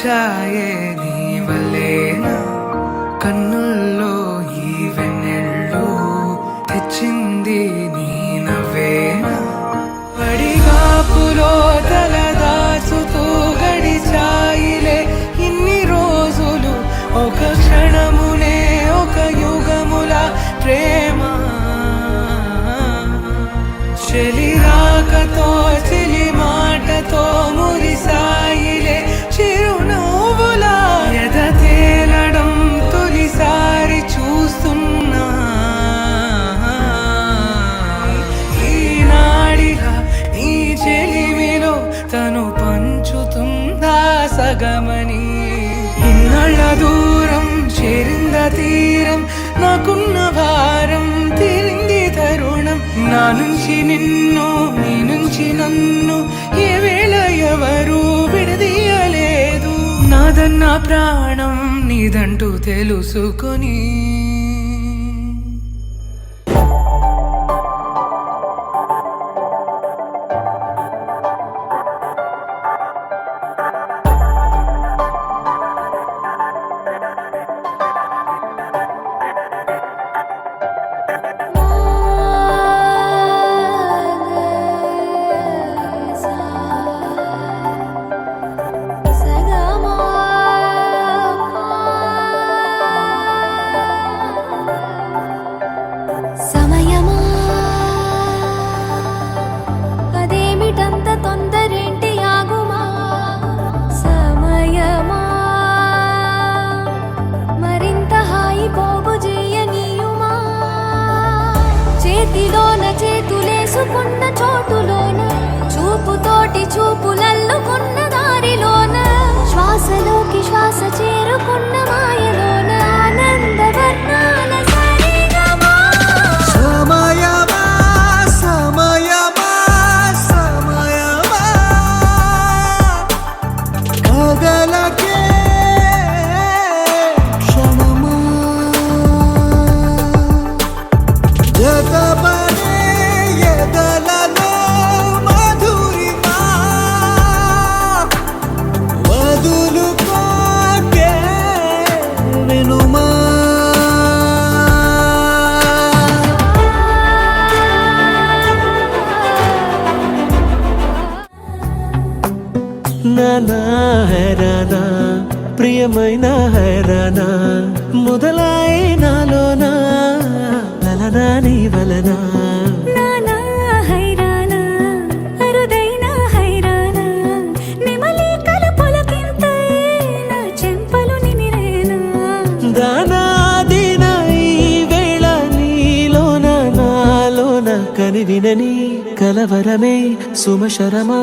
వచ్చాయే నీ వల్లేనా కన్నుల్లో ఈ వెన్నెళ్ళు తెచ్చింది నీ నవ్వేనా పడిగాపులో తలదాచుతూ గడిచాయిలే ఇన్ని రోజులు ఒక క్షణమునే ఒక యుగముల ప్రేమ చెలి రాకతో చెలి మాటతో మురిసాయిలే చిరునవ్వులా ఎద తేలడం తొలిసారి చూస్తున్నా ఈనాడిలా నీ చెలిమిలో తను పంచుతుందా సగమని ఇన్నాళ్ళ దూరం చేరింద తీరం నాకున్న భారం తీరింది తరుణం నా నుంచి నిన్ను నీ నుంచి నన్ను ఏ వేళ ఎవరు విడదీయలేదు నాదన్న ప్రాణం నీదంటూ తెలుసుకొని చేతిలోన చేతులేసుకున్న చోటులోన చూపుతోటి చూపులల్లుకున్న దారిలోన శ్వాసలోకి శ్వాస చేరుకున్న మాయలోన ఆనంద వర్ణాల సరిగమా సమయమా సమయమా సమయమా కదలకే క్షణమా జతపడే ఎదలలో మధురిమా వదులుకోకే వినుమా నానా హైరానా ప్రియమైన హైరానా మొదలై నాలోనా లలనా నీ వలనా నానా హైరానా అరుదైన హైరానా నిమలి కలుపులకింతై నా చెంపలు నిమిరేనా దానాదిన ఈ వేళ నీలోన నాలోన కనివినని కలవరమే సుమశరమా